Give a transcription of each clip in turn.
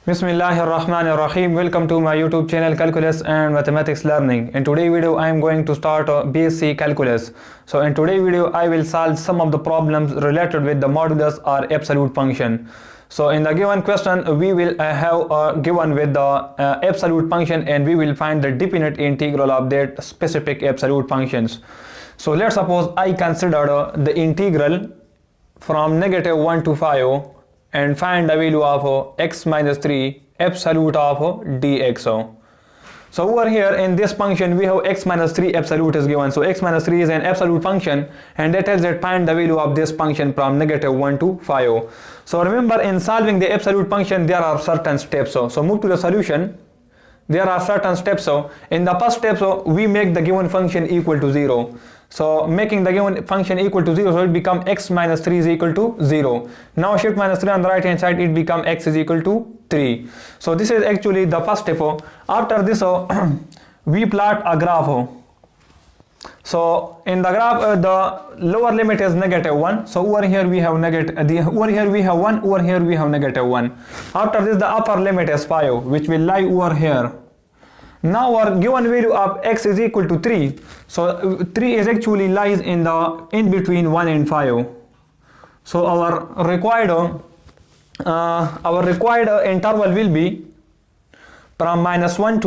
Bismillahir Rahmanir Rahim. Welcome to my YouTube channel Calculus and Mathematics Learning. In today's video I am going to start BSc Calculus. So in today's video I will solve some of the problems related with the modulus or absolute function. So in the given question we will have given with the absolute function, and we will find the definite integral of that specific absolute functions. So let's suppose I consider the integral from -1 to 5 and find the value of x minus 3 absolute of dx. So over here in this function we have x minus 3 absolute is given. So x minus 3 is an absolute function, and that tells that find the value of this function from -1 to 5. So remember, in solving the absolute function there are certain steps. So move to the solution. There are certain steps. So in the first step, we make the given function equal to 0. So making the given function equal to 0, so it become x minus 3 is equal to 0. Now shift minus 3 on the right hand side, it become x is equal to 3. So this is actually the first step. After this we plot a graph. So in the graph the lower limit is -1. So over here we have over here we have 1, over here we have -1. After this the upper limit is 5, which will lie over here. Now our given value of x is equal to 3. So 3 is actually lies in between 1 and 5. So our required interval will be from -1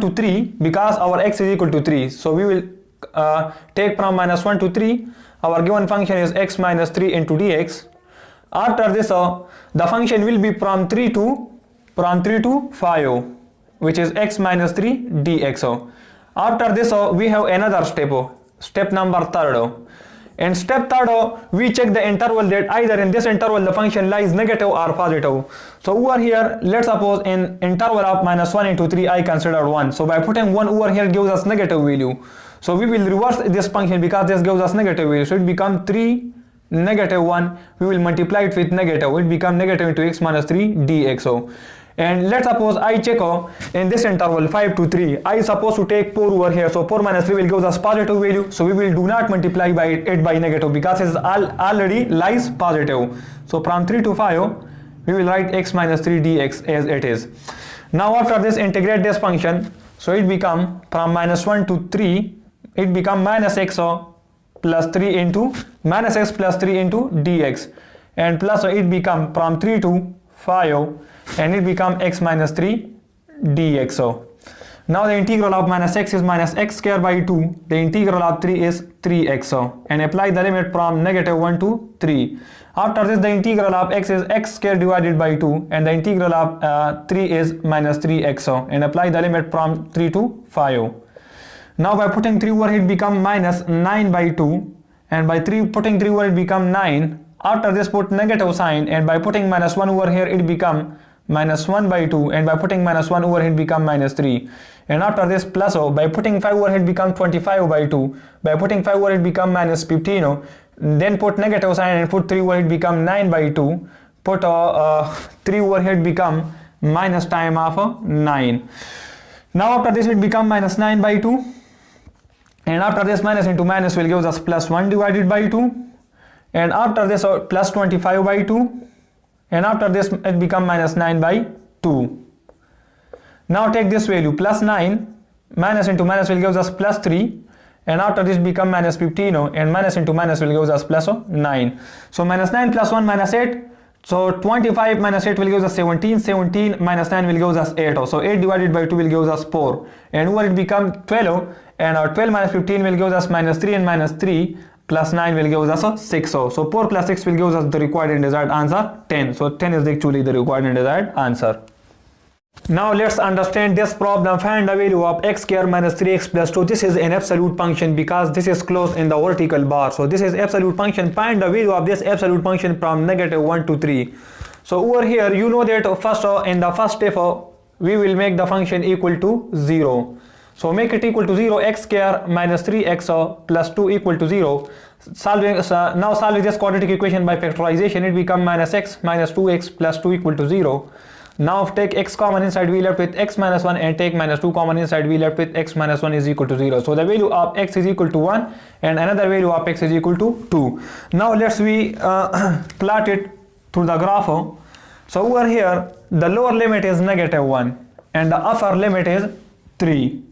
to 3, because our x is equal to 3. So we will take from -1 to 3. Our given function is x minus 3 into dx. After this the function will be from 3 to 5, which is x minus 3 dx. After this we have another step number 3. In step 3 we check the interval, that either in this interval the function lies negative or positive. So over here let's suppose in interval of -1 into 3 I consider 1. So by putting 1 over here gives us negative value. So we will reverse this function because this gives us negative value. So it becomes 3 -1. We will multiply it with negative. It becomes negative into x minus 3 dx. And let's suppose I check in this interval 5 to 3, I suppose to take 4 over here. So 4 minus 3 will give us positive value. So we will do not multiply by it by negative, because it already lies positive. So from 3 to 5 we will write x minus 3 dx as it is. Now after this integrate this function. So it become from -1 to 3, it become -x plus 3 into -x plus 3 into dx, and plus it become from 3 to 5, and it become x minus 3 dx. Now the integral of -x is -x square by 2. The integral of 3 is 3x, and apply the limit from -1 to 3. After this the integral of x is x square divided by 2, and the integral of 3 is -3x, and apply the limit from 3 to 5. Now by putting 3 over here it become -9 by 2, and by putting 3 over it become 9. After this put negative sign, and by putting -1 over here it become -1 by 2, and by putting -1 over here it become -3. And after this plus by putting 5 over here it become 25 by 2. By putting 5 over here it become -15. Then put negative sign and put 3 over here it become 9 by 2. Put 3 over here it become minus time of 9. Now after this it become -9 by 2, and after this minus into minus will give us +1 divided by 2, and after this plus 25 by 2, and after this it become -9 by 2. Now take this value +9, minus into minus will give us +3, and after this become -15, and minus into minus will give us +9. So -9 plus 1 -8. So 25 minus 8 will give us 17. 17 minus 9 will give us 8. So 8 divided by 2 will give us 4, and over it become 12, and 12 minus 15 will give us -3, and -3 plus 9 will give us 6. So 4 plus 6 will give us the required and desired answer 10. So 10 is actually the required and desired answer. Now let's understand this problem. Find the value of x square minus 3x plus 2. This is an absolute function because this is closed in the vertical bar. So this is absolute function. Find the value of this absolute function from -1 to 3. So over here you know that first in the first step we will make the function equal to 0. So make it equal to 0. X square minus 3x plus 2 equal to 0. Now solve this quadratic equation by factorization. It become -x minus 2x plus 2 equal to 0. Now take x common inside, we left with x minus 1, and take -2 common inside, we left with x minus 1 is equal to 0. So the value of x is equal to 1, and another value of x is equal to 2. Now let's plot it through the graph. So over here the lower limit is -1 and the upper limit is 3.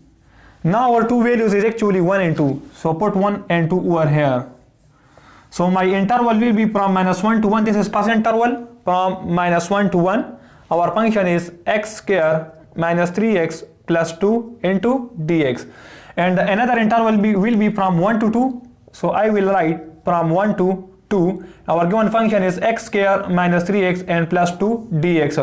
Now our two values is actually 1 and 2. So put 1 and 2 over here. So my interval will be from -1 to 1. This is first interval from -1 to 1. Our function is x square minus 3x plus 2 into dx. And another interval will be from 1 to 2. So I will write from 1 to 2. Our given function is x square minus 3x and plus 2 dx.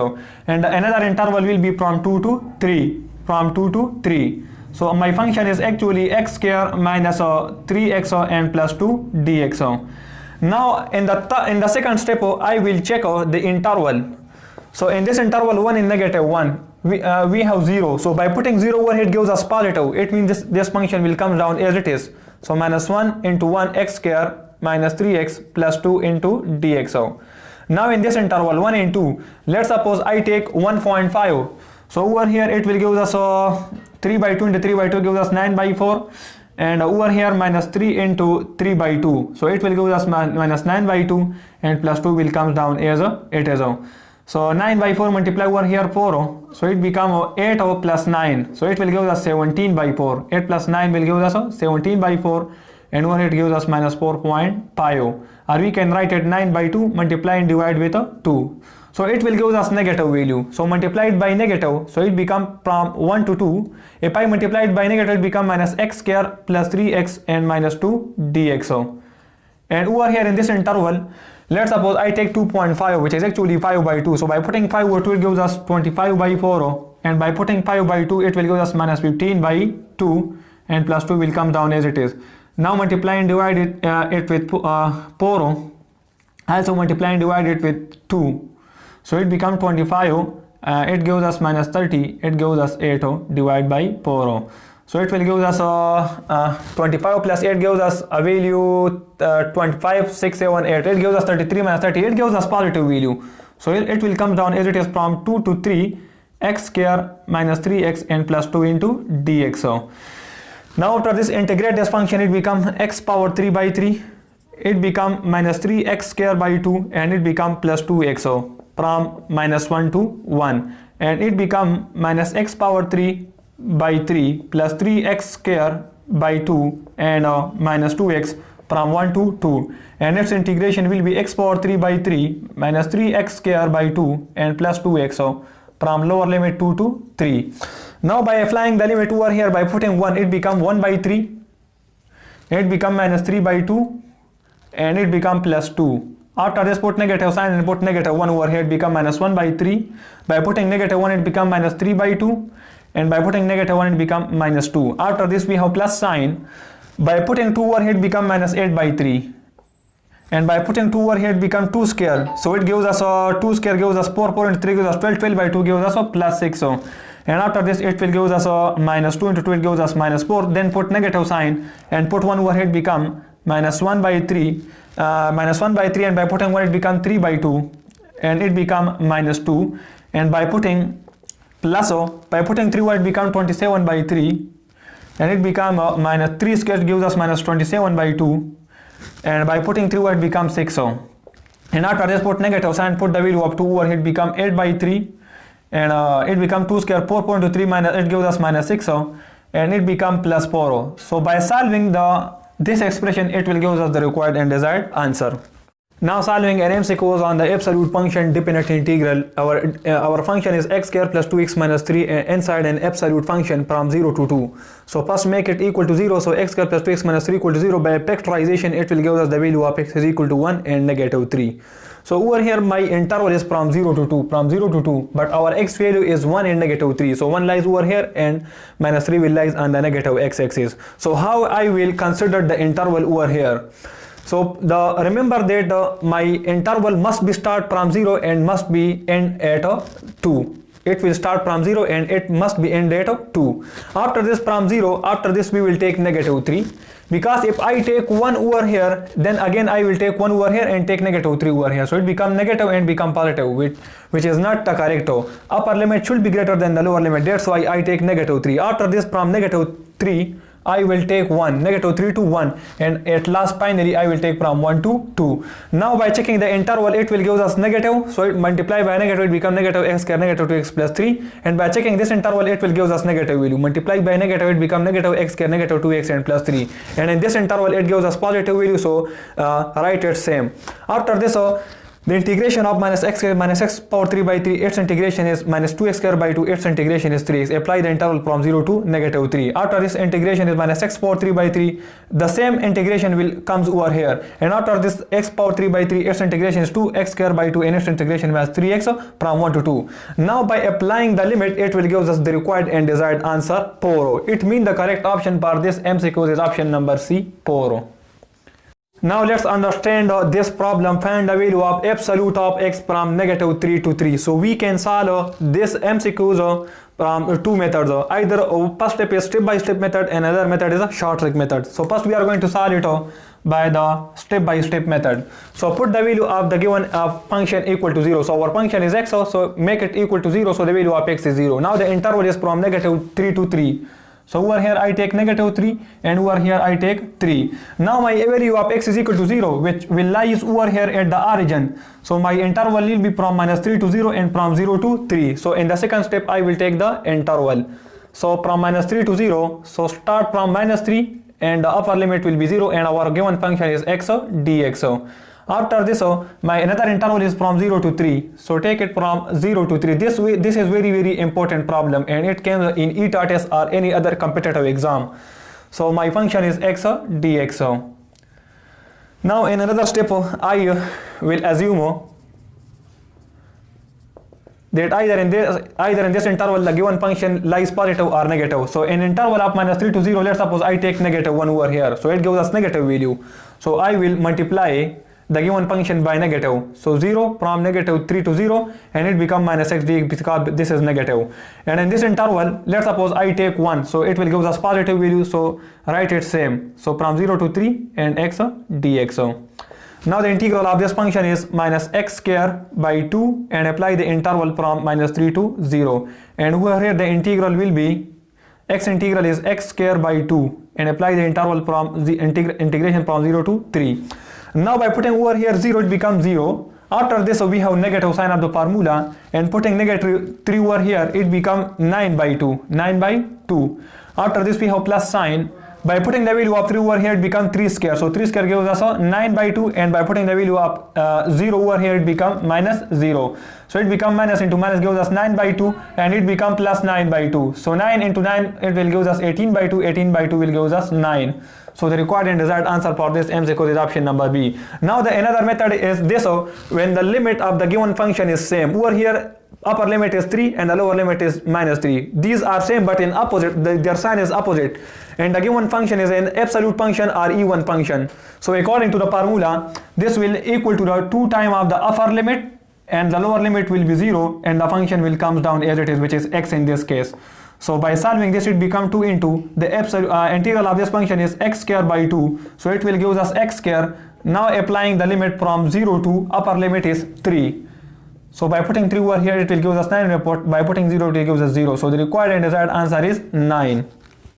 And another interval will be from 2 to 3. From 2 to 3. So my function is actually x square minus 3x and plus 2 dx. Now in the second step I will check the interval. So in this interval 1 is -1. We have 0. So by putting 0 over here it gives us positive. It means this function will come down as it is. So -1 into 1 x square minus 3x plus 2 into dx. Now in this interval 1 and 2, let's suppose I take 1.5. So over here it will give us 3 by 2 into 3 by 2 gives us 9 by 4. And over here minus 3 into 3 by 2. So it will give us minus 9 by 2 and plus 2 will come down as it is. So 9 by 4 multiply over here 4. So it become 8 plus 9. So it will give us 17 by 4. 8 plus 9 will give us 17 by 4. And over here it gives us minus 4.5. Or we can write it 9 by 2 multiply and divide with 2. So it will give us negative value. So multiplied by negative. So it become from 1 to 2. If I multiply it by negative, it become minus x square plus 3x and minus 2 dx. And over here in this interval, let's suppose I take 2.5, which is actually 5 by 2. So by putting 5 over 2, it gives us 25 by 4. And by putting 5 by 2, it will give us minus 15 by 2. And plus 2 will come down as it is. Now multiply and divide it with 4. Also multiply and divide it with 2. So it becomes 25. It gives us minus 30. It gives us 8 divided by 4. So it will give us 25 plus 8 gives us a value 25, 6, 7, 8. It gives us 33 minus 30. It gives us positive value. So it will come down as it is from 2 to 3. X square minus 3x and plus 2 into dx. Now after this integrate this function, it become x power 3 by 3. It become minus 3x square by 2 and it become plus 2x. From -1 to 1, and it become minus x power 3 by 3 plus 3x square by 2 and minus 2x from 1 to 2, and its integration will be x power 3 by 3 minus 3x square by 2 and plus 2x from lower limit 2 to 3. Now by applying the limit over here, by putting 1, it become 1 by 3, it become minus 3 by 2 and it become plus 2. After this put negative sign and put -1 over here, it become minus 1 by 3. By putting -1 it become minus 3 by 2, and by putting -1 it become minus 2. After this we have plus sign. By putting 2 over here it become minus 8 by 3, and by putting 2 over here it become 2 square. So it gives us 2 square gives us 4, 4 into 3 gives us 12, 12 by 2 gives us plus 6. And after this it will give us minus 2 into 12 gives us minus 4. Then put negative sign and put 1 over here, it become minus 1 by 3. Minus 1 by 3, and by putting 1 it become 3 by 2 and it become minus 2, and by putting plus by putting 3 it become 27 by 3 and it become minus 3 square gives us minus 27 by 2, and by putting 3 it becomes 6. And after this put negative sign, put the value of 2 over here, it become 8 by 3 and it become 2 square 4 into 3 minus it gives us minus 6 and it become plus 4. So by solving this expression, it will give us the required and desired answer. Now solving an MCQ on the absolute function dependent integral. Our function is x square plus 2x minus 3 inside an absolute function from 0 to 2. So first make it equal to 0. So x square plus 2x minus 3 equal to 0. By factorization, it will give us the value of x is equal to 1 and -3. So over here my interval is from 0 to 2, but our x value is 1 and -3. So 1 lies over here and minus 3 will lies on the negative x-axis. So how I will consider the interval over here? So remember that my interval must be start from 0 and must be end at 2. It will start from 0 and it must be end at 2. After this from 0, after this we will take -3. Because if I take 1 over here, then again I will take 1 over here and take -3 over here. So it become negative and become positive, which is not the correct. Upper limit should be greater than the lower limit. That's why I take -3. After this from -3, I will take 1, negative 3 to 1, and at last finally I will take from 1 to 2. Now by checking the interval, it will give us negative, so it multiply by negative, it become negative x square negative 2x plus 3, and by checking this interval, it will give us negative value, multiply by negative, it become negative x square negative 2x and plus 3, and in this interval it gives us positive value, so write it same. After this, the integration of minus x square minus x power 3 by 3, its integration is minus 2x square by 2, its integration is 3x. Apply the interval from 0 to negative 3. After this integration is minus x power 3 by 3, the same integration will comes over here. And after this x power 3 by 3, its integration is 2x square by 2, and its integration was 3x from 1 to 2. Now by applying the limit, it will give us the required and desired answer 4. It means the correct option for this MCQ is option number C, 4. Now let's understand this problem. Find the value of absolute of x from negative 3 to 3. So we can solve this MCQs from two methods. Either first step is step by step method and another method is a short trick method. So first we are going to solve it by the step by step method. So put the value of the given function equal to 0. So our function is x, so make it equal to 0, so the value of x is 0. Now the interval is from negative 3 to 3. So over here I take negative 3 and over here I take 3. Now my value of x is equal to 0, which will lies over here at the origin. So my interval will be from minus 3 to 0 and from 0 to 3. So in the second step I will take the interval. So from minus 3 to 0, so start from minus 3 and the upper limit will be 0, and our given function is x dx. After this, my another interval is from 0 to 3. So take it from 0 to 3. This is very important problem, and it came in ETA test or any other competitive exam. So my function is x dx. Now in another step, I will assume that either in this interval the given function lies positive or negative. So in interval of minus 3 to 0, let's suppose I take negative 1 over here. So it gives us negative value. So I will multiply the given function by negative. So 0 from negative 3 to 0, and it become minus x dx because this is negative. And in this interval, let's suppose I take 1. So it will give us positive value. So write it same. So from 0 to 3 and x dx. Now the integral of this function is minus x square by 2, and apply the interval from minus 3 to 0. And over here the integral will be x integral is x square by 2, and apply the interval from the integration from 0 to 3. Now by putting over here 0, it becomes 0. After this we have negative sign of the formula, and putting negative 3 over here, it becomes 9 by 2. 9 by 2. After this we have plus sign. By putting the value of 3 over here, it becomes 3 square. So 3 square gives us 9 by 2, and by putting the value of 0 over here, it becomes minus 0. So it becomes minus into minus gives us 9 by 2, and it becomes plus 9 by 2. So 9 into 9, it will give us 18 by 2. 18 by 2 will give us 9. So the required and desired answer for this MCQ is option number B. Now the another method is this, when the limit of the given function is same. Over here upper limit is 3 and the lower limit is minus 3. These are same but in opposite, their sign is opposite. And the given function is an absolute function or even function. So according to the formula, this will equal to the 2 times of the upper limit, and the lower limit will be 0, and the function will comes down as it is, which is x in this case. So by solving this, it become 2 into the absolute integral of this function is x square by 2. So it will give us x square. Now applying the limit from 0 to upper limit is 3. So by putting 3 over here, it will give us 9. By putting 0, it will give us 0. So the required and desired answer is 9.